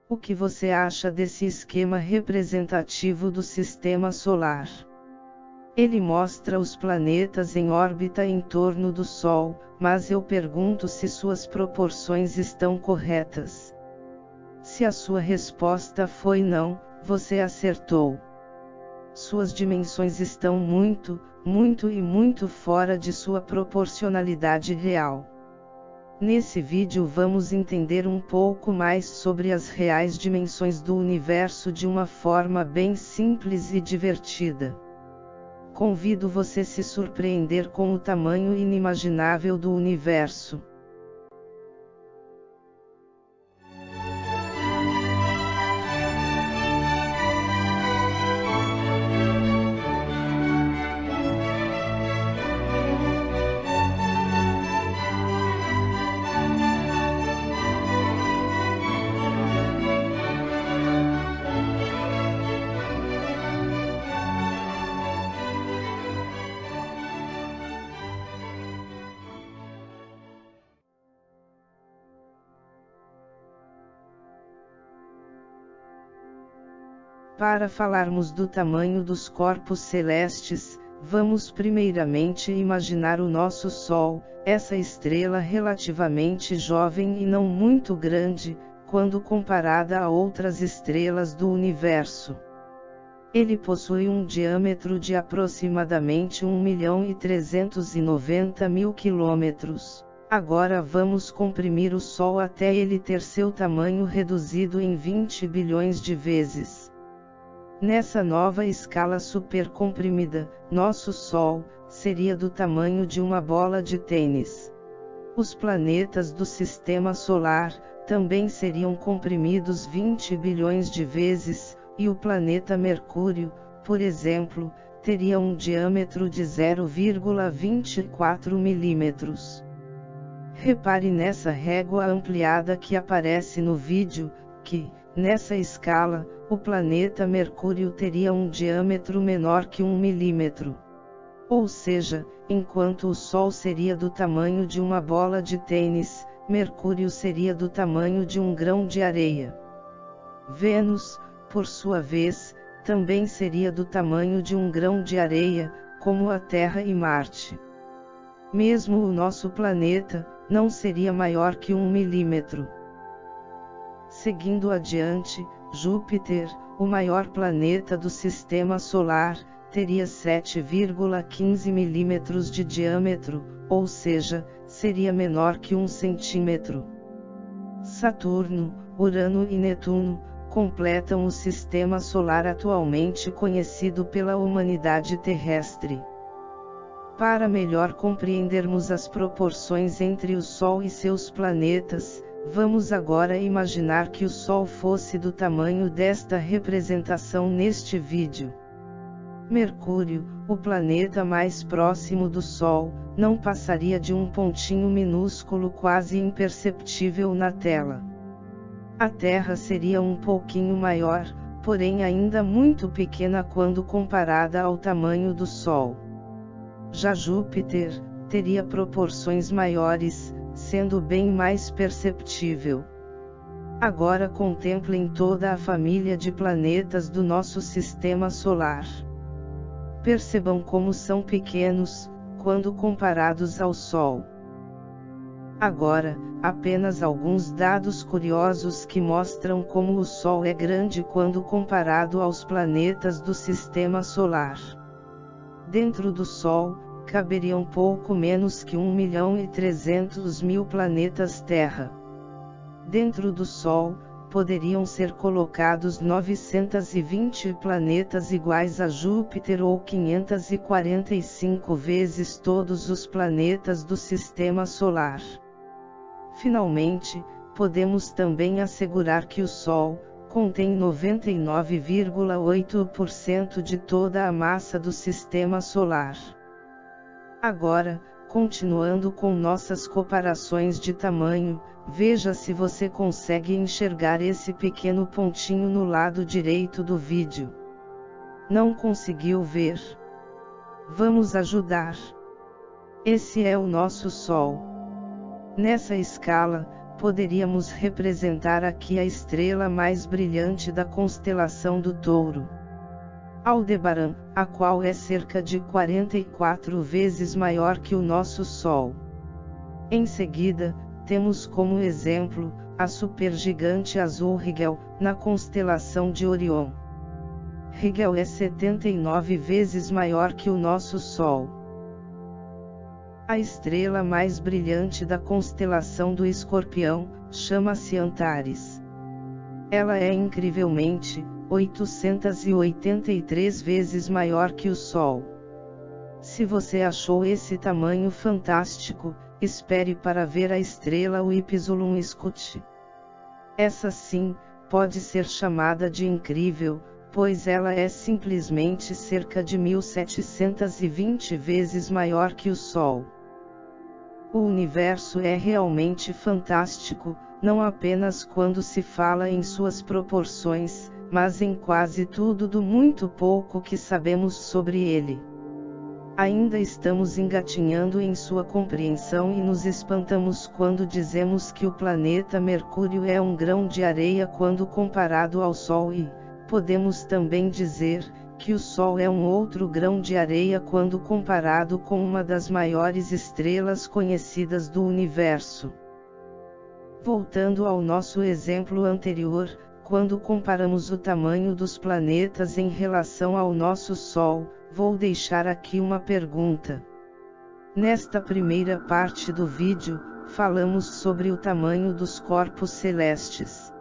O que você acha desse esquema representativo do Sistema Solar? Ele mostra os planetas em órbita em torno do Sol, mas eu pergunto se suas proporções estão corretas. Se a sua resposta foi não, você acertou. Suas dimensões estão muito fora de sua proporcionalidade real. Nesse vídeo vamos entender um pouco mais sobre as reais dimensões do universo de uma forma bem simples e divertida. Convido você a se surpreender com o tamanho inimaginável do universo. Para falarmos do tamanho dos corpos celestes, vamos primeiramente imaginar o nosso Sol, essa estrela relativamente jovem e não muito grande, quando comparada a outras estrelas do universo. Ele possui um diâmetro de aproximadamente 1.390.000 quilômetros. Agora vamos comprimir o Sol até ele ter seu tamanho reduzido em 20 bilhões de vezes. Nessa nova escala supercomprimida, nosso Sol seria do tamanho de uma bola de tênis. Os planetas do Sistema Solar também seriam comprimidos 20 bilhões de vezes, e o planeta Mercúrio, por exemplo, teria um diâmetro de 0,24 milímetros. Repare nessa régua ampliada que aparece no vídeo, que, nessa escala, o planeta Mercúrio teria um diâmetro menor que 1 milímetro. Ou seja, enquanto o Sol seria do tamanho de uma bola de tênis, Mercúrio seria do tamanho de um grão de areia. Vênus, por sua vez, também seria do tamanho de um grão de areia, como a Terra e Marte. Mesmo o nosso planeta, não seria maior que 1 milímetro. Seguindo adiante, Júpiter, o maior planeta do Sistema Solar, teria 7,15 milímetros de diâmetro, ou seja, seria menor que 1 centímetro. Saturno, Urano e Netuno completam o Sistema Solar atualmente conhecido pela humanidade terrestre. Para melhor compreendermos as proporções entre o Sol e seus planetas, vamos agora imaginar que o Sol fosse do tamanho desta representação neste vídeo. Mercúrio, o planeta mais próximo do Sol, não passaria de um pontinho minúsculo quase imperceptível na tela. A Terra seria um pouquinho maior, porém ainda muito pequena quando comparada ao tamanho do Sol. Já Júpiter teria proporções maiores, sendo bem mais perceptível. Agora contemplem toda a família de planetas do nosso Sistema Solar. Percebam como são pequenos, quando comparados ao Sol. Agora, apenas alguns dados curiosos que mostram como o Sol é grande quando comparado aos planetas do Sistema Solar. Dentro do Sol, caberiam pouco menos que 1.300.000 planetas Terra. Dentro do Sol, poderiam ser colocados 920 planetas iguais a Júpiter ou 545 vezes todos os planetas do Sistema Solar. Finalmente, podemos também assegurar que o Sol contém 99,8% de toda a massa do Sistema Solar. Agora, continuando com nossas comparações de tamanho, veja se você consegue enxergar esse pequeno pontinho no lado direito do vídeo. Não conseguiu ver? Vamos ajudar. Esse é o nosso Sol. Nessa escala, poderíamos representar aqui a estrela mais brilhante da constelação do Touro, Aldebaran, a qual é cerca de 44 vezes maior que o nosso Sol. Em seguida, temos como exemplo, a supergigante azul Rigel, na constelação de Orion. Rigel é 79 vezes maior que o nosso Sol. A estrela mais brilhante da constelação do Escorpião, chama-se Antares. Ela é incrivelmente, 883 vezes maior que o Sol. Se você achou esse tamanho fantástico, espere para ver a estrela Upsilon Scuti. Essa sim, pode ser chamada de incrível, pois ela é simplesmente cerca de 1720 vezes maior que o Sol. O universo é realmente fantástico, não apenas quando se fala em suas proporções, mas em quase tudo do muito pouco que sabemos sobre ele. Ainda estamos engatinhando em sua compreensão e nos espantamos quando dizemos que o planeta Mercúrio é um grão de areia quando comparado ao Sol e, podemos também dizer, que o Sol é um outro grão de areia quando comparado com uma das maiores estrelas conhecidas do universo. Voltando ao nosso exemplo anterior, quando comparamos o tamanho dos planetas em relação ao nosso Sol, vou deixar aqui uma pergunta. Nesta primeira parte do vídeo, falamos sobre o tamanho dos corpos celestes.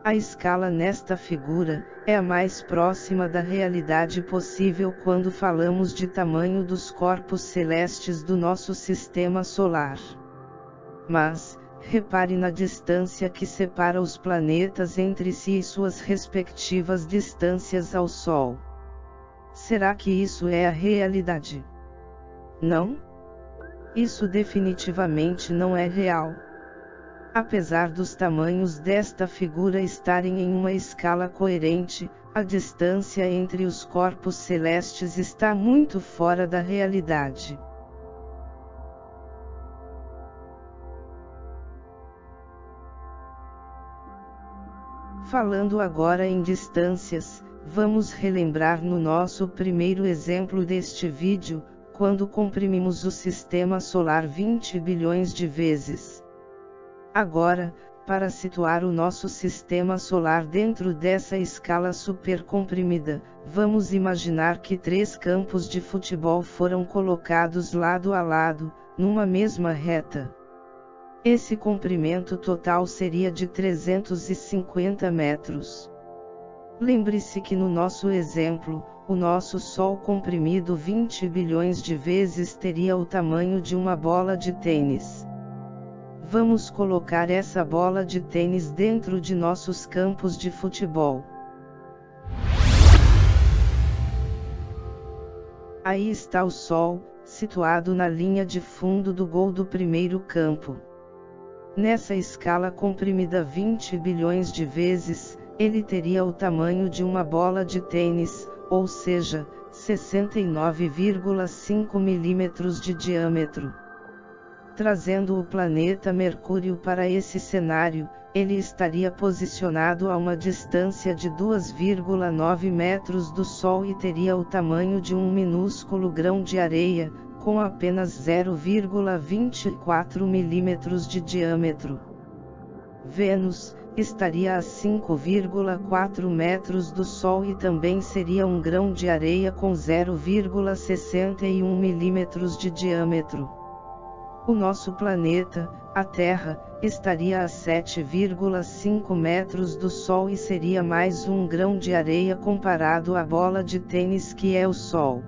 A escala nesta figura é a mais próxima da realidade possível quando falamos de tamanho dos corpos celestes do nosso sistema solar. Mas, repare na distância que separa os planetas entre si e suas respectivas distâncias ao Sol. Será que isso é a realidade? Não? Isso definitivamente não é real. Apesar dos tamanhos desta figura estarem em uma escala coerente, a distância entre os corpos celestes está muito fora da realidade. Falando agora em distâncias, vamos relembrar no nosso primeiro exemplo deste vídeo, quando comprimimos o sistema solar 20 bilhões de vezes. Agora, para situar o nosso sistema solar dentro dessa escala supercomprimida, vamos imaginar que 3 campos de futebol foram colocados lado a lado, numa mesma reta. Esse comprimento total seria de 350 metros. Lembre-se que no nosso exemplo, o nosso Sol comprimido 20 bilhões de vezes teria o tamanho de uma bola de tênis. Vamos colocar essa bola de tênis dentro de nossos campos de futebol. Aí está o Sol, situado na linha de fundo do gol do primeiro campo. Nessa escala comprimida 20 bilhões de vezes, ele teria o tamanho de uma bola de tênis, ou seja, 69,5 milímetros de diâmetro. Trazendo o planeta Mercúrio para esse cenário, ele estaria posicionado a uma distância de 2,9 metros do Sol e teria o tamanho de um minúsculo grão de areia, com apenas 0,24 milímetros de diâmetro. Vênus estaria a 5,4 metros do Sol e também seria um grão de areia com 0,61 milímetros de diâmetro. O nosso planeta, a Terra, estaria a 7,5 metros do Sol e seria mais um grão de areia comparado à bola de tênis que é o Sol.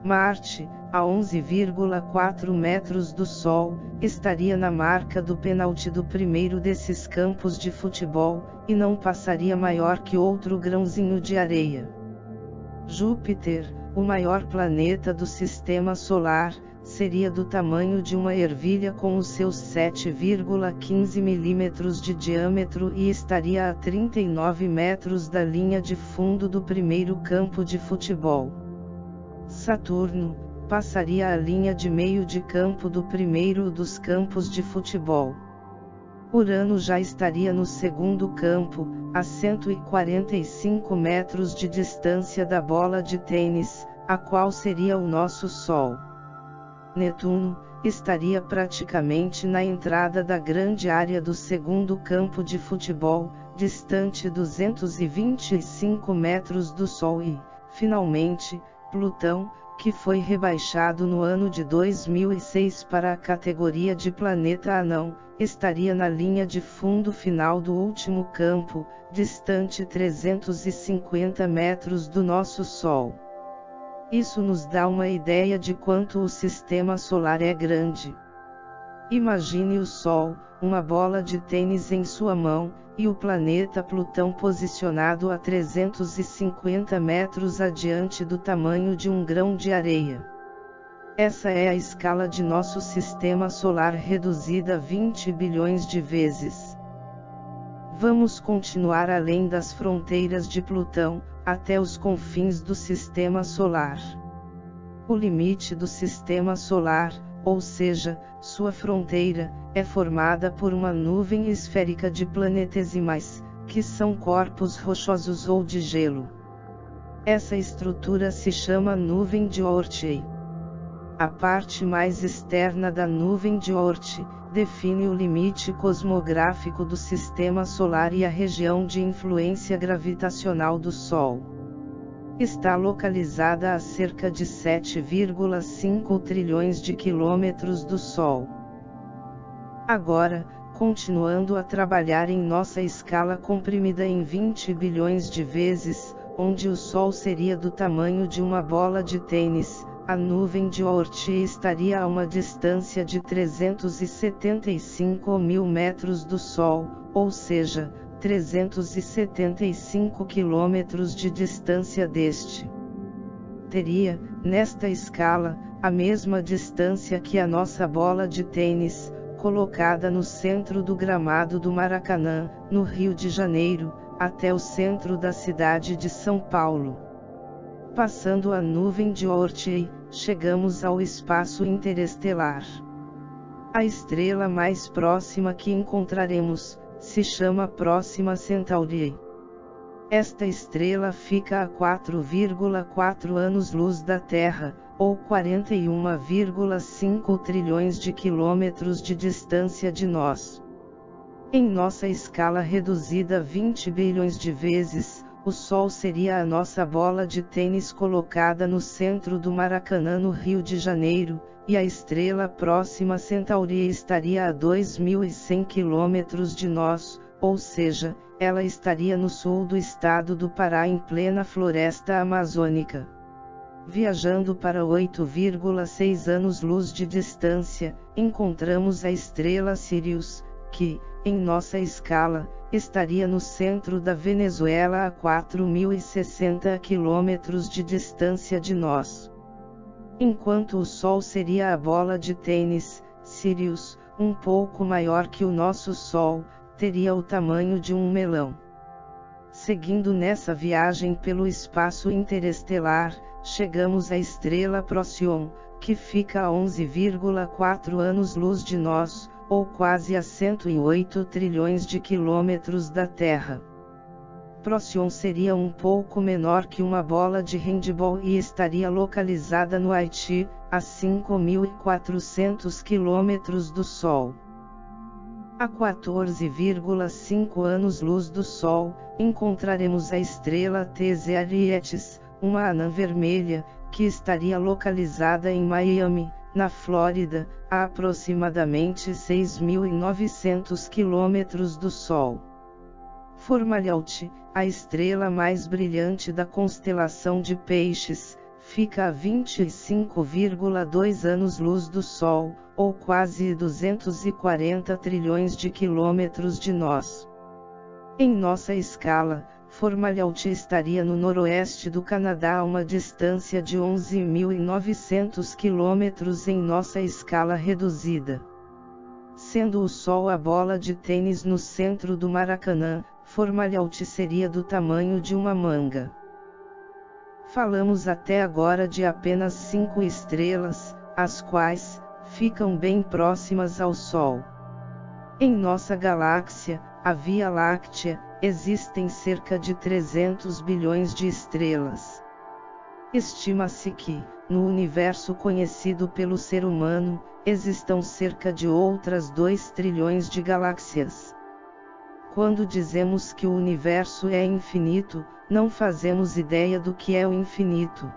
Marte, a 11,4 metros do Sol, estaria na marca do pênalti do primeiro desses campos de futebol, e não passaria maior que outro grãozinho de areia. Júpiter, o maior planeta do Sistema Solar, seria do tamanho de uma ervilha com os seus 7,15 milímetros de diâmetro e estaria a 39 metros da linha de fundo do primeiro campo de futebol. Saturno, passaria a linha de meio de campo do primeiro dos campos de futebol. Urano já estaria no segundo campo, a 145 metros de distância da bola de tênis, a qual seria o nosso Sol. Netuno estaria praticamente na entrada da grande área do segundo campo de futebol, distante 225 metros do Sol e, finalmente, Plutão, que foi rebaixado no ano de 2006 para a categoria de planeta anão, estaria na linha de fundo final do último campo, distante 350 metros do nosso Sol. Isso nos dá uma ideia de quanto o sistema solar é grande. Imagine o Sol, uma bola de tênis em sua mão, e o planeta Plutão posicionado a 350 metros adiante do tamanho de um grão de areia. Essa é a escala de nosso sistema solar reduzida 20 bilhões de vezes. Vamos continuar além das fronteiras de Plutão, até os confins do sistema solar. O limite do sistema solar, ou seja, sua fronteira, é formada por uma nuvem esférica de planetesimais, que são corpos rochosos ou de gelo. Essa estrutura se chama nuvem de Oort. A parte mais externa da nuvem de Oort define o limite cosmográfico do sistema solar e a região de influência gravitacional do Sol. Está localizada a cerca de 7,5 trilhões de quilômetros do Sol. Agora, continuando a trabalhar em nossa escala comprimida em 20 bilhões de vezes, onde o Sol seria do tamanho de uma bola de tênis, a nuvem de Oort estaria a uma distância de 375 mil metros do Sol, ou seja, 375 quilômetros de distância deste. Teria, nesta escala, a mesma distância que a nossa bola de tênis, colocada no centro do gramado do Maracanã, no Rio de Janeiro, até o centro da cidade de São Paulo. Passando a nuvem de Oort, chegamos ao espaço interestelar. A estrela mais próxima que encontraremos se chama Próxima Centauri. Esta estrela fica a 4,4 anos-luz da Terra, ou 41,5 trilhões de quilômetros de distância de nós. Em nossa escala reduzida 20 bilhões de vezes, o Sol seria a nossa bola de tênis colocada no centro do Maracanã no Rio de Janeiro, e a estrela Próxima Centauri estaria a 2.100 quilômetros de nós, ou seja, ela estaria no sul do estado do Pará em plena floresta amazônica. Viajando para 8,6 anos-luz de distância, encontramos a estrela Sirius, que, em nossa escala, estaria no centro da Venezuela a 4.060 quilômetros de distância de nós. Enquanto o Sol seria a bola de tênis, Sirius, um pouco maior que o nosso Sol, teria o tamanho de um melão. Seguindo nessa viagem pelo espaço interestelar, chegamos à estrela Procyon, que fica a 11,4 anos-luz de nós, ou quase a 108 trilhões de quilômetros da Terra. Procyon seria um pouco menor que uma bola de handebol e estaria localizada no Haiti, a 5.400 quilômetros do Sol. A 14,5 anos-luz do Sol, encontraremos a estrela Thales Arietis, uma anã vermelha, que estaria localizada em Miami, na Flórida, a aproximadamente 6.900 quilômetros do Sol. Fomalhaut, a estrela mais brilhante da constelação de Peixes, fica a 25,2 anos-luz do Sol, ou quase 240 trilhões de quilômetros de nós. Em nossa escala, Fomalhaut estaria no noroeste do Canadá a uma distância de 11.900 quilômetros em nossa escala reduzida. Sendo o Sol a bola de tênis no centro do Maracanã, Fomalhaut seria do tamanho de uma manga. Falamos até agora de apenas 5 estrelas, as quais ficam bem próximas ao Sol. Em nossa galáxia, a Via Láctea, existem cerca de 300 bilhões de estrelas. Estima-se que, no universo conhecido pelo ser humano, existam cerca de outras 2 trilhões de galáxias. Quando dizemos que o universo é infinito, não fazemos ideia do que é o infinito.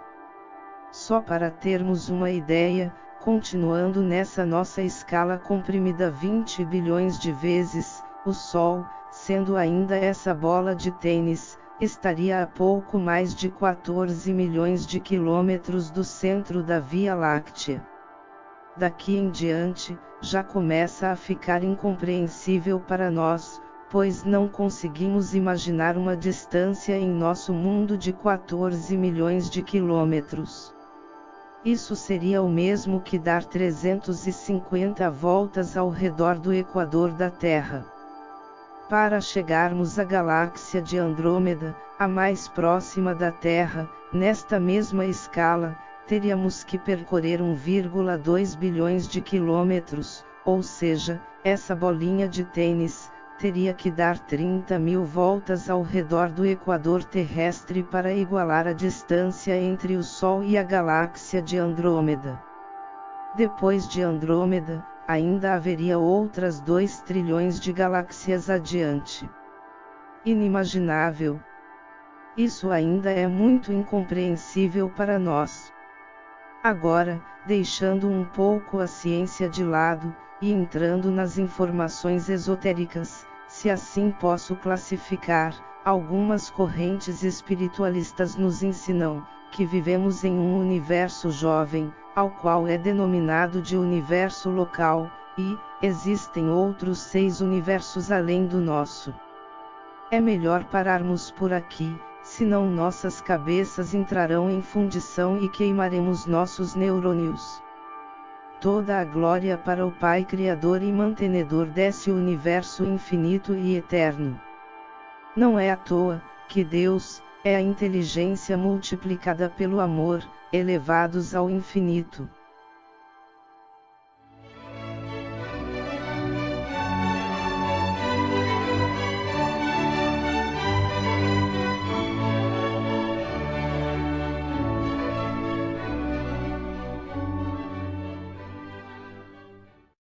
Só para termos uma ideia, continuando nessa nossa escala comprimida 20 bilhões de vezes, o Sol, sendo ainda essa bola de tênis, estaria a pouco mais de 14 milhões de quilômetros do centro da Via Láctea. Daqui em diante, já começa a ficar incompreensível para nós, pois não conseguimos imaginar uma distância em nosso mundo de 14 milhões de quilômetros. Isso seria o mesmo que dar 350 voltas ao redor do equador da Terra. Para chegarmos à galáxia de Andrômeda, a mais próxima da Terra, nesta mesma escala, teríamos que percorrer 1,2 bilhões de quilômetros, ou seja, essa bolinha de tênis teria que dar 30.000 voltas ao redor do equador terrestre para igualar a distância entre o Sol e a galáxia de Andrômeda. Depois de Andrômeda, ainda haveria outras 2 trilhões de galáxias adiante. Inimaginável! Isso ainda é muito incompreensível para nós. Agora, deixando um pouco a ciência de lado, e entrando nas informações esotéricas, se assim posso classificar, algumas correntes espiritualistas nos ensinam que vivemos em um universo jovem, ao qual é denominado de universo local, e existem outros 6 universos além do nosso. É melhor pararmos por aqui, senão nossas cabeças entrarão em fundição e queimaremos nossos neurônios. Toda a glória para o Pai Criador e Mantenedor desse universo infinito e eterno. Não é à toa que Deus é a inteligência multiplicada pelo amor, elevados ao infinito.